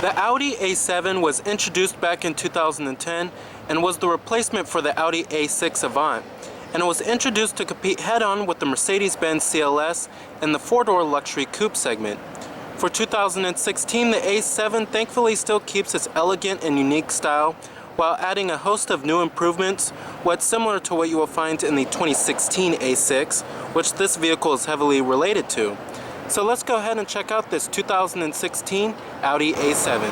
The Audi A7 was introduced back in 2010 and was the replacement for the Audi A6 Avant, and it was introduced to compete head-on with the Mercedes-Benz CLS in the four-door luxury coupe segment. For 2016, the A7 thankfully still keeps its elegant and unique style while adding a host of new improvements, what's similar to what you will find in the 2016 A6, which this vehicle is heavily related to. So let's go ahead and check out this 2016 Audi A7.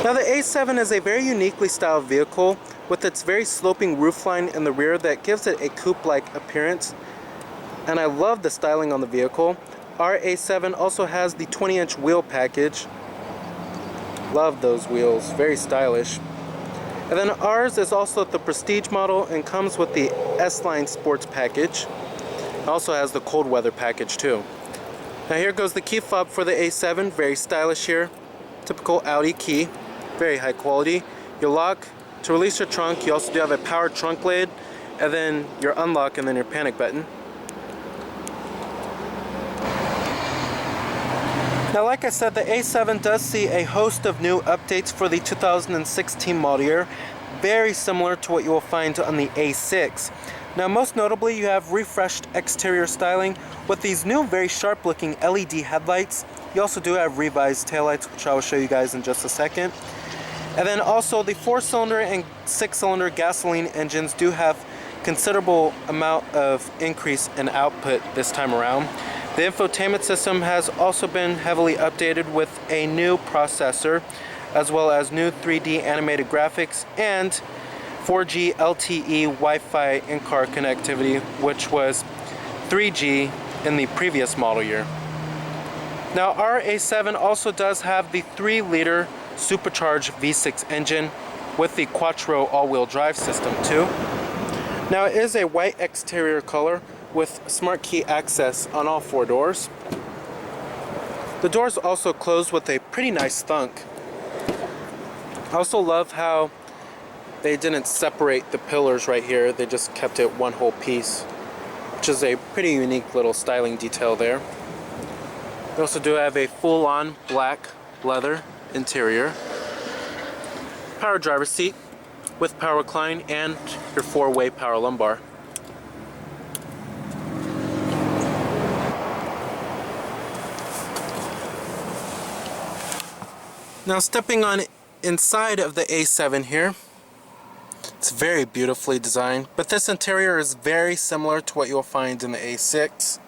Now the A7 is a very uniquely styled vehicle with its very sloping roofline in the rear that gives it a coupe-like appearance, and I love the styling on the vehicle. Our A7 also has the 20-inch wheel package. Love those wheels, very stylish. And then ours is also the Prestige model and comes with the S-Line Sports package. It also has the cold weather package too. Now here goes the key fob for the A7, very stylish here. Typical Audi key, very high quality. You lock to release your trunk. You also do have a power trunk lid, and then your unlock and then your panic button. Now like I said, the A7 does see a host of new updates for the 2016 model year, very similar to what you will find on the A6. Now most notably, you have refreshed exterior styling with these new very sharp looking LED headlights. You also do have revised taillights, which I will show you guys in just a second. And then also the 4-cylinder and 6-cylinder gasoline engines do have considerable amount of increase in output this time around. The infotainment system has also been heavily updated with a new processor, as well as new 3D animated graphics and 4G LTE Wi-Fi in-car connectivity, which was 3G in the previous model year. Now our A7 also does have the 3-liter Supercharged V6 engine with the Quattro all-wheel drive system too. Now it is a white exterior color with smart key access on all 4 doors. The doors also close with a pretty nice thunk. I also love how they didn't separate the pillars right here, they just kept it one whole piece, which is a pretty unique little styling detail there. We also do have a full-on black leather interior, power driver's seat with power recline and your 4-way power lumbar. Now stepping on inside of the A7 here, it's very beautifully designed, but this interior is very similar to what you'll find in the A6.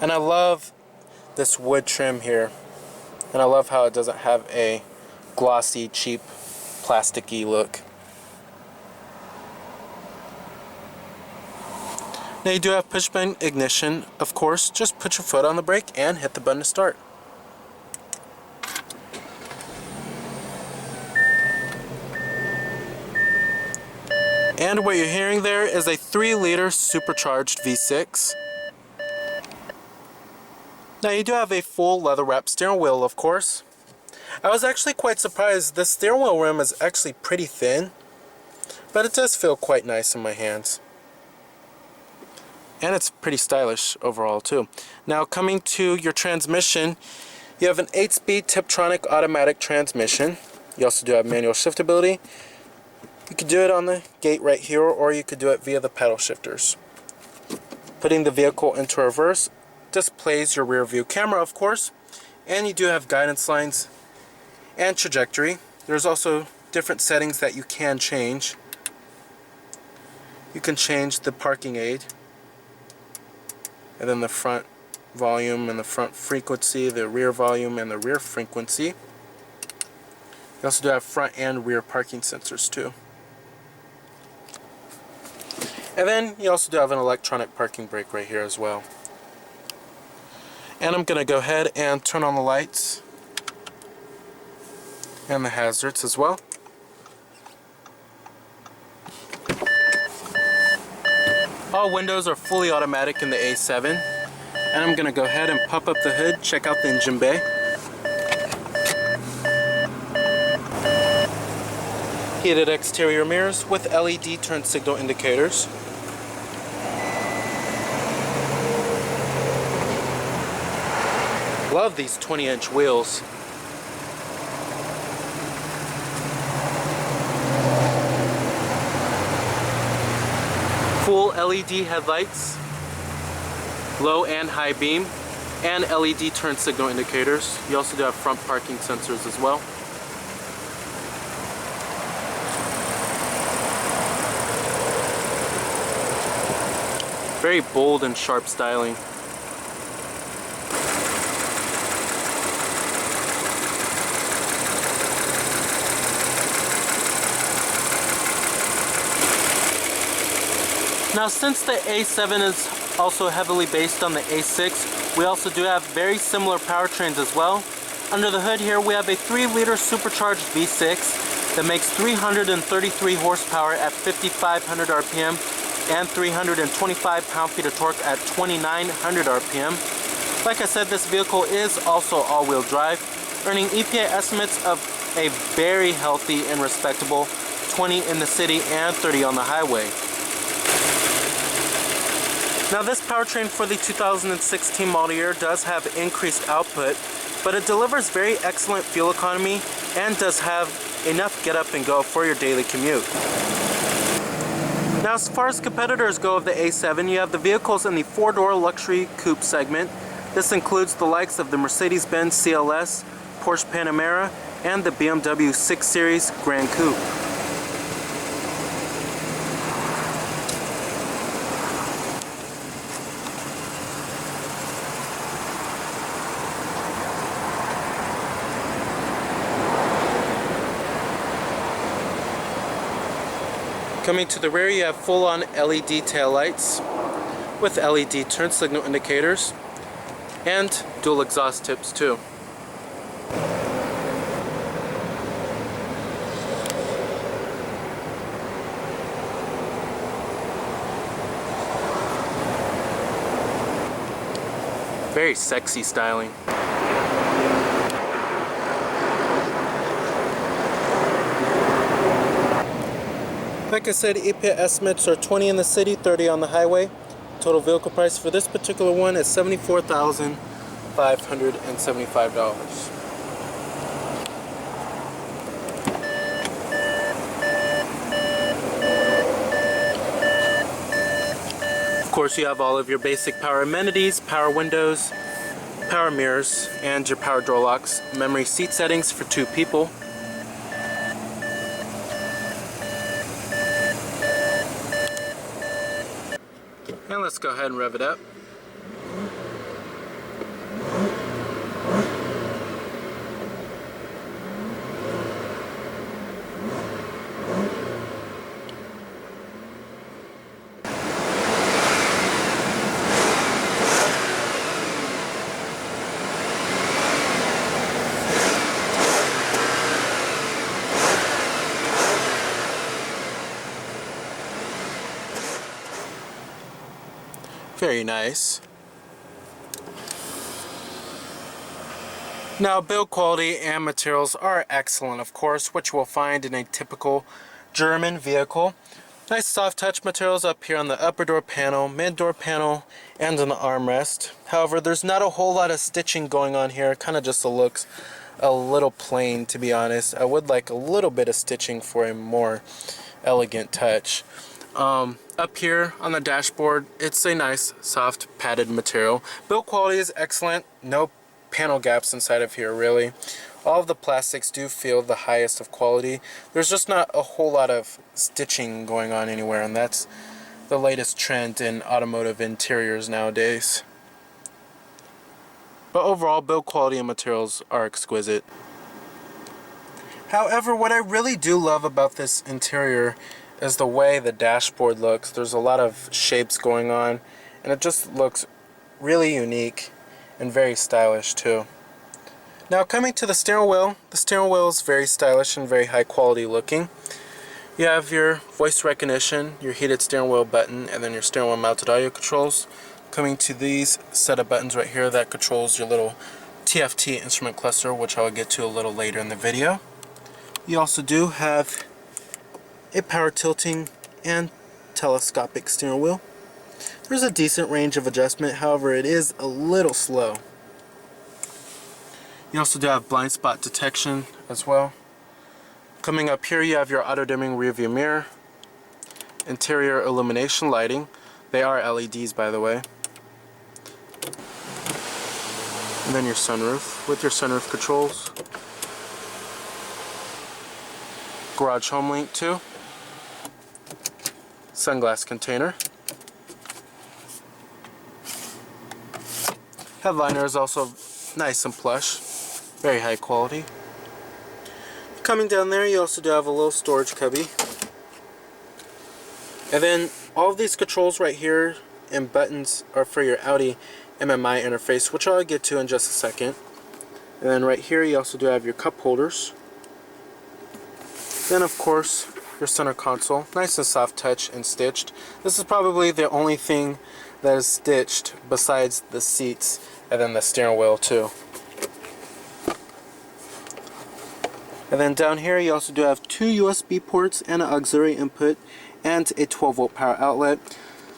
And I love this wood trim here, and I love how it doesn't have a glossy, cheap, plasticky look. Now you do have push-button ignition, of course. Just put your foot on the brake and hit the button to start. And what you're hearing there is a 3-liter supercharged V6. Now you do have a full leather-wrapped steering wheel, of course. I was actually quite surprised. The steering wheel rim is actually pretty thin, but it does feel quite nice in my hands. And it's pretty stylish overall too. Now coming to your transmission, you have an 8-speed Tiptronic automatic transmission. You also do have manual shiftability. You could do it on the gate right here, or you could do it via the pedal shifters. Putting the vehicle into reverse displays your rear view camera, of course, and you do have guidance lines and trajectory. There's also different settings that you can change. You can change the parking aid, and then the front volume and the front frequency, the rear volume and the rear frequency. You also do have front and rear parking sensors too. And then you also do have an electronic parking brake right here as well. And I'm going to go ahead and turn on the lights and the hazards as well. All windows are fully automatic in the A7. And I'm going to go ahead and pop up the hood, check out the engine bay. Heated exterior mirrors with LED turn signal indicators. Love these 20-inch wheels. Full LED headlights, low and high beam, and LED turn signal indicators. You also do have front parking sensors as well. Very bold and sharp styling. Now, since the A7 is also heavily based on the A6, we also do have very similar powertrains as well. Under the hood here, we have a 3-liter supercharged V6 that makes 333 horsepower at 5,500 RPM and 325 pound-feet of torque at 2,900 RPM. Like I said, this vehicle is also all-wheel drive, earning EPA estimates of a very healthy and respectable 20 in the city and 30 on the highway. Now, this powertrain for the 2016 model year does have increased output, but it delivers very excellent fuel economy and does have enough get up and go for your daily commute. Now, as far as competitors go of the A7, you have the vehicles in the 4-door luxury coupe segment. This includes the likes of the Mercedes-Benz CLS, Porsche Panamera, and the BMW 6 Series Gran Coupe. Coming to the rear, you have full-on LED taillights with LED turn signal indicators and dual exhaust tips too. Very sexy styling. Like I said, EPA estimates are 20 in the city, 30 on the highway. Total vehicle price for this particular one is $74,575. Of course, you have all of your basic power amenities, power windows, power mirrors, and your power door locks, memory seat settings for 2 people. And let's go ahead and rev it up. Very nice. Now, build quality and materials are excellent, of course, which you will find in a typical German vehicle. Nice soft touch materials up here on the upper door panel, mid door panel, and on the armrest. However, there's not a whole lot of stitching going on here. It kind of just looks a little plain, to be honest. I would like a little bit of stitching for a more elegant touch. Up here on the dashboard, it's a nice soft padded material. Build quality is excellent. No panel gaps inside of here, really. All of the plastics do feel the highest of quality. There's just not a whole lot of stitching going on anywhere, and that's the latest trend in automotive interiors nowadays. But overall, build quality and materials are exquisite. However, what I really do love about this interior is the way the dashboard looks. There's a lot of shapes going on, and it just looks really unique and very stylish too. Now, coming to the steering wheel is very stylish and very high quality looking. You have your voice recognition, your heated steering wheel button, and then your steering wheel mounted audio controls. Coming to these set of buttons right here that controls your little TFT instrument cluster, which I'll get to a little later in the video. You also do have a power tilting and telescopic steering wheel. There's a decent range of adjustment, however it is a little slow. You also do have blind spot detection as well. Coming up here, you have your auto dimming rear view mirror, interior illumination lighting. They are LEDs, by the way. And then your sunroof with your sunroof controls. Garage home link too. Sunglass container. Headliner is also nice and plush. Very high quality. Coming down there, you also do have a little storage cubby. And then all of these controls right here and buttons are for your Audi MMI interface, which I'll get to in just a second. And then right here you also do have your cup holders. Then of course your center console, nice and soft touch and stitched. This is probably the only thing that is stitched besides the seats and then the steering wheel too. And then down here you also do have 2 USB ports and an auxiliary input and a 12-volt power outlet.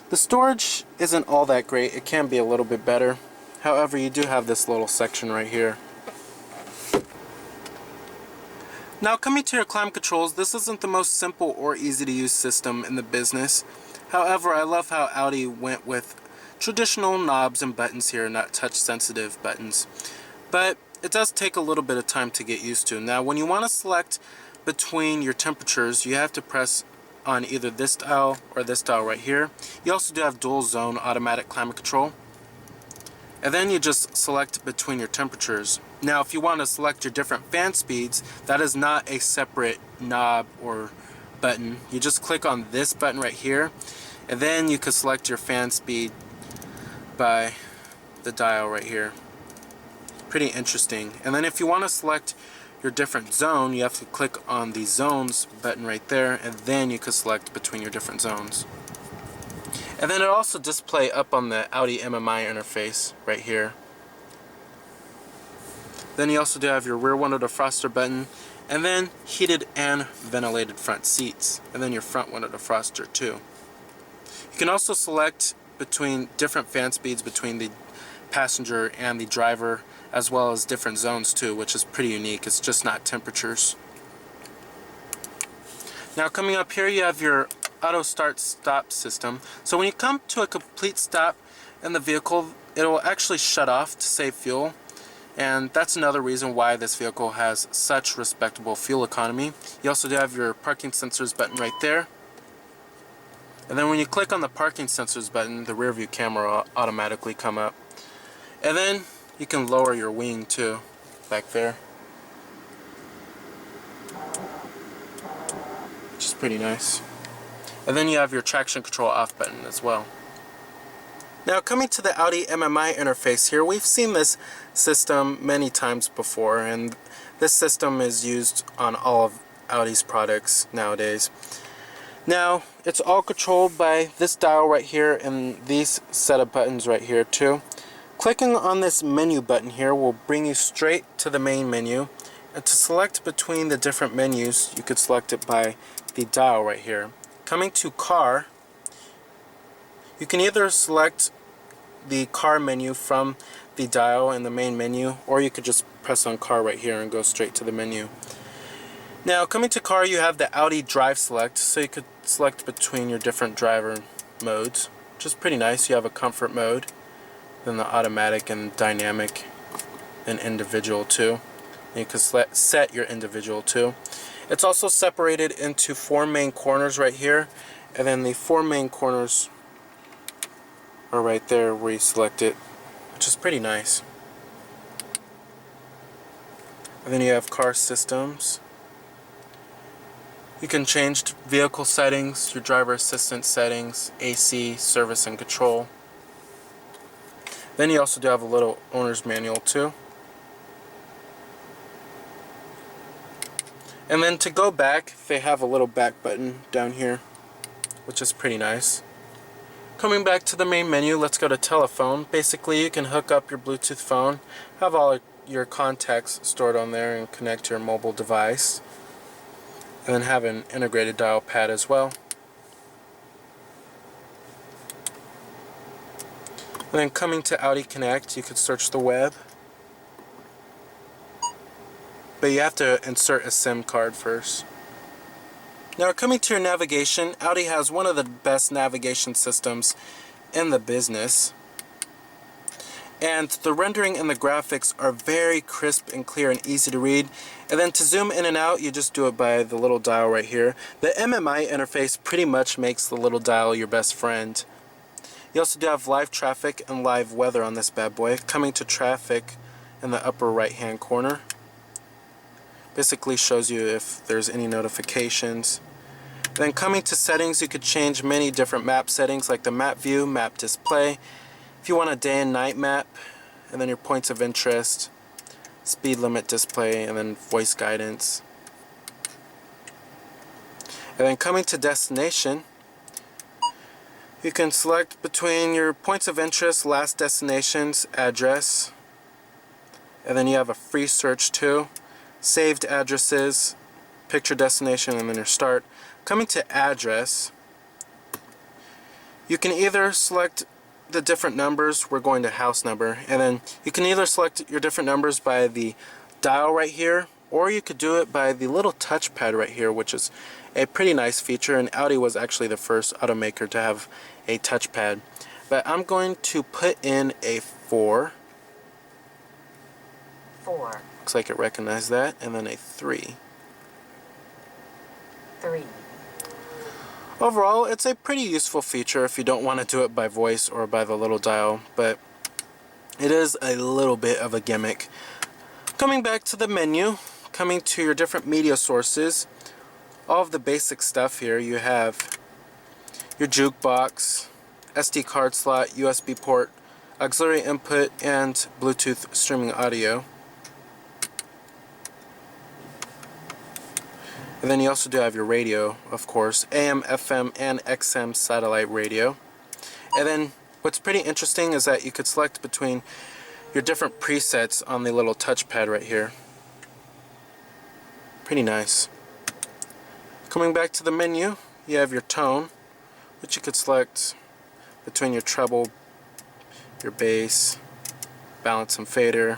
The storage isn't all that great. It can be a little bit better. However, you do have this little section right here. Now coming to your climate controls, this isn't the most simple or easy to use system in the business. However, I love how Audi went with traditional knobs and buttons here, not touch sensitive buttons. But it does take a little bit of time to get used to. Now when you want to select between your temperatures, you have to press on either this dial or this dial right here. You also do have dual zone automatic climate control. And then you just select between your temperatures. Now if you want to select your different fan speeds, that is not a separate knob or button. You just click on this button right here, and then you can select your fan speed by the dial right here. Pretty interesting. And then if you want to select your different zone, you have to click on the zones button right there, and then you can select between your different zones. And then it also display up on the Audi MMI interface right here. Then you also do have your rear window defroster button, and then heated and ventilated front seats, and then your front window defroster too. You can also select between different fan speeds between the passenger and the driver, as well as different zones too, which is pretty unique. It's just not temperatures. Now coming up here, you have your auto start stop system. So when you come to a complete stop in the vehicle, it will actually shut off to save fuel. And that's another reason why this vehicle has such respectable fuel economy. You also do have your parking sensors button right there. And then when you click on the parking sensors button, the rear view camera will automatically come up. And then you can lower your wing too, back there, which is pretty nice. And then you have your traction control off button as well. Now coming to the Audi MMI interface here, we've seen this system many times before, and this system is used on all of Audi's products nowadays. Now it's all controlled by this dial right here and these set of buttons right here too. Clicking on this menu button here will bring you straight to the main menu, and to select between the different menus you could select it by the dial right here. Coming to car, you can either select the car menu from the dial in the main menu, or you could just press on car right here and go straight to the menu. Now coming to car, you have the Audi Drive Select, so you could select between your different driver modes, which is pretty nice. You have a comfort mode, then the automatic and dynamic and individual too. And you can set your individual too. It's also separated into 4 main corners right here, and then the 4 main corners are right there where you select it, which is pretty nice. And then you have car systems. You can change vehicle settings, your driver assistance settings, AC, service and control. Then you also do have a little owner's manual too. And then to go back, they have a little back button down here, which is pretty nice. Coming back to the main menu, let's go to telephone. Basically, you can hook up your Bluetooth phone, have all your contacts stored on there, and connect to your mobile device. And then have an integrated dial pad as well. And then coming to Audi Connect, you could search the web. but you have to insert a SIM card first. Now coming to your navigation, Audi has one of the best navigation systems in the business. And the rendering and the graphics are very crisp and clear and easy to read. And then to zoom in and out, you just do it by the little dial right here. The MMI interface pretty much makes the little dial your best friend. You also do have live traffic and live weather on this bad boy. Coming to traffic in the upper right hand corner. Basically shows you if there's any notifications. Then coming to settings, you could change many different map settings like the map view, map display. If you want a day and night map, and then your points of interest, speed limit display, and then voice guidance. And then coming to destination, you can select between your points of interest, last destinations, address, and then you have a free search too, saved addresses, picture destination, and then your start. Coming to address, you can either select the different numbers. We're going to house number, and then you can either select your different numbers by the dial right here, or you could do it by the little touchpad right here, which is a pretty nice feature, and Audi was actually the first automaker to have a touchpad. But I'm going to put in a 4. Looks like it recognized that, and then a 3. Overall, it's a pretty useful feature if you don't want to do it by voice or by the little dial, but it is a little bit of a gimmick. Coming back to the menu, coming to your different media sources, all of the basic stuff here. You have your jukebox, SD card slot, USB port, auxiliary input, and Bluetooth streaming audio. And then you also do have your radio, of course, AM, FM, and XM satellite radio. And then what's pretty interesting is that you could select between your different presets on the little touchpad right here. Pretty nice. Coming back to the menu, you have your tone, which you could select between your treble, your bass, balance and fader,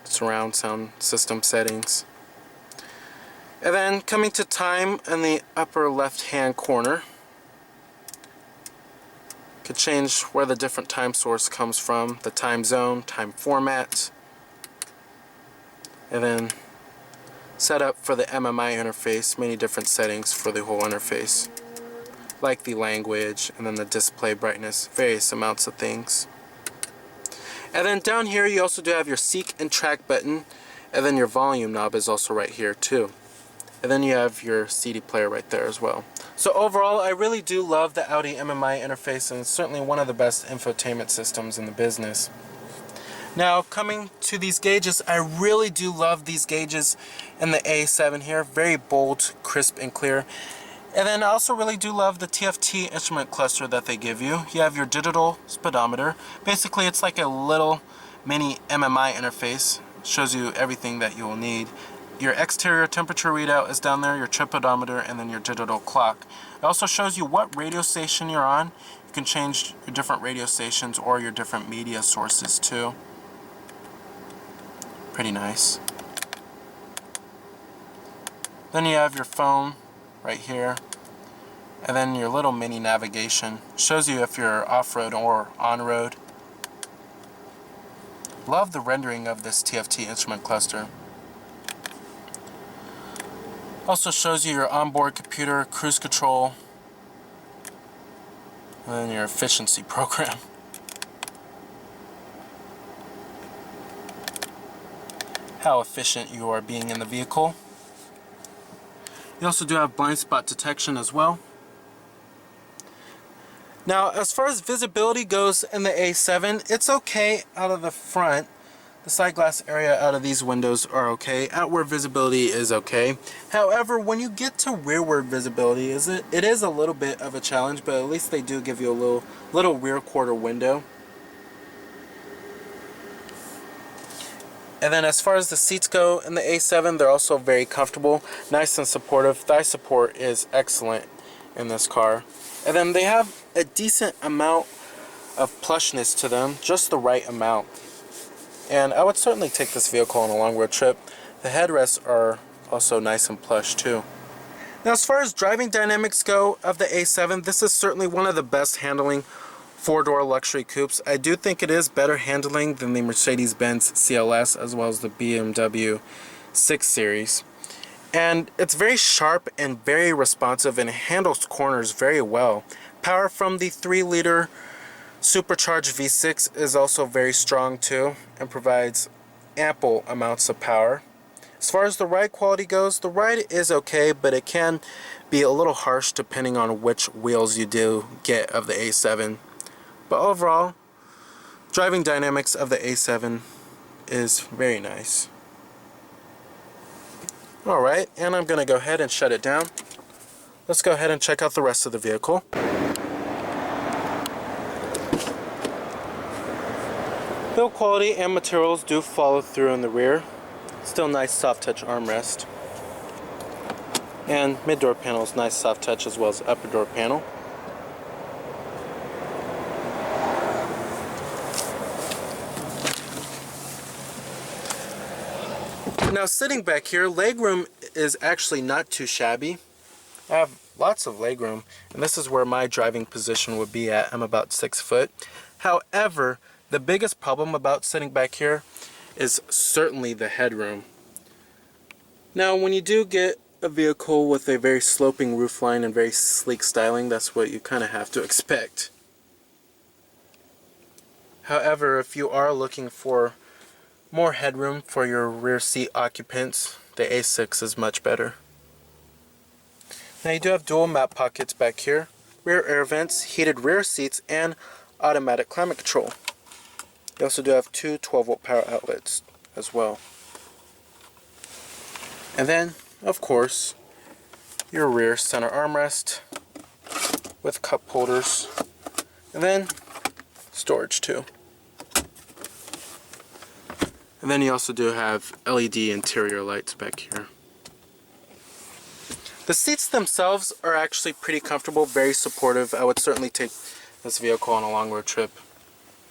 surround sound system settings. And then coming to time in the upper left hand corner, you could change where the different time source comes from, the time zone, time format, and then set up for the MMI interface, many different settings for the whole interface, like the language and then the display brightness, various amounts of things. And then down here you also do have your seek and track button, and then your volume knob is also right here too. And then you have your CD player right there as well. So overall, I really do love the Audi MMI interface, and it's certainly one of the best infotainment systems in the business. Now coming to these gauges, I really do love these gauges in the A7 here. Very bold, crisp, and clear. And then I also really do love the TFT instrument cluster that they give you. You have your digital speedometer. Basically it's like a little mini MMI interface. Shows you everything that you will need. Your exterior temperature readout is down there, your trip odometer, and then your digital clock. It also shows you what radio station you're on. You can change your different radio stations or your different media sources too. Pretty nice. Then you have your phone right here, and then your little mini navigation. Shows you if you're off-road or on-road. Love the rendering of this TFT instrument cluster. Also shows you your onboard computer, cruise control, and then your efficiency program. How efficient you are being in the vehicle. You also do have blind spot detection as well. Now, as far as visibility goes in the A7, it's okay out of the front. The side glass area out of these windows are okay. Outward visibility is okay. However, when you get to rearward visibility, it is a little bit of a challenge, but at least they do give you a little rear quarter window. And then as far as the seats go in the A7, they're also very comfortable, nice and supportive. Thigh support is excellent in this car. And then they have a decent amount of plushness to them, just the right amount. And I would certainly take this vehicle on a long road trip. The headrests are also nice and plush too. Now, as far as driving dynamics go of the A7, this is certainly one of the best handling four-door luxury coupes. I do think it is better handling than the Mercedes-Benz CLS as well as the BMW 6 Series. And it's very sharp and very responsive, and it handles corners very well. Power from the 3-liter Supercharged V6 is also very strong too, and provides ample amounts of power. As far as the ride quality goes, the ride is okay, but it can be a little harsh depending on which wheels you do get of the A7. But overall, driving dynamics of the A7 is very nice. Alright, and I'm going to go ahead and shut it down. Let's go ahead and check out the rest of the vehicle. Build quality and materials do follow through in the rear. Still nice soft touch armrest. And mid door panel is nice soft touch as well as upper door panel. Now, sitting back here, legroom is actually not too shabby. I have lots of legroom, and this is where my driving position would be at. I'm about 6 foot. However, the biggest problem about sitting back here is certainly the headroom. Now, when you do get a vehicle with a very sloping roofline and very sleek styling, that's what you kind of have to expect. However, if you are looking for more headroom for your rear seat occupants, the A6 is much better. Now, you do have dual map pockets back here, rear air vents, heated rear seats, and automatic climate control. You also do have two 12-volt power outlets as well. And then, of course, your rear center armrest with cup holders, and then storage too. And then you also do have LED interior lights back here. The seats themselves are actually pretty comfortable, very supportive. I would certainly take this vehicle on a long road trip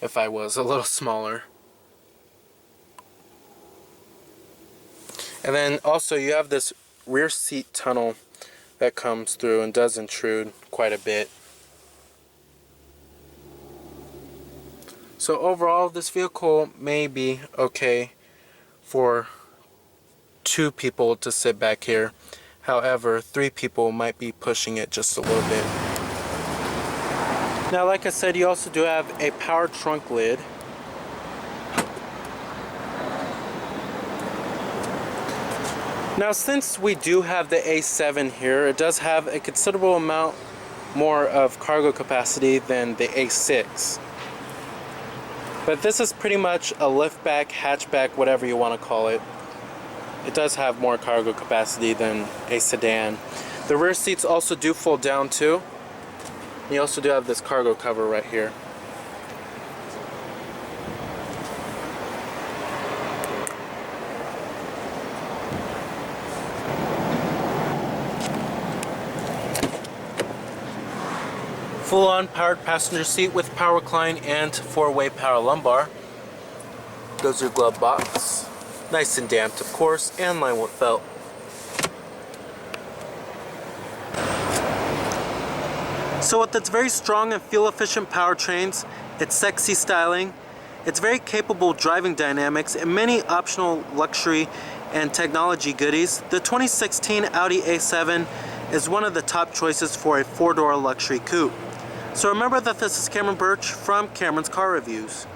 if I was a little smaller. And then also you have this rear seat tunnel that comes through and does intrude quite a bit. So overall, this vehicle may be okay for 2 people to sit back here. However, 3 people might be pushing it just a little bit. Now, like I said, you also do have a power trunk lid. Now, since we do have the A7 here, it does have a considerable amount more of cargo capacity than the A6. But this is pretty much a liftback, hatchback, whatever you want to call it. It does have more cargo capacity than a sedan. The rear seats also do fold down too. You also do have this cargo cover right here. Full-on powered passenger seat with power recline and 4-way power lumbar. Goes your glove box. Nice and damped, of course, and lined with felt. So with its very strong and fuel-efficient powertrains, its sexy styling, its very capable driving dynamics, and many optional luxury and technology goodies, the 2016 Audi A7 is one of the top choices for a 4-door luxury coupe. So remember that this is Cameron Birch from Cameron's Car Reviews.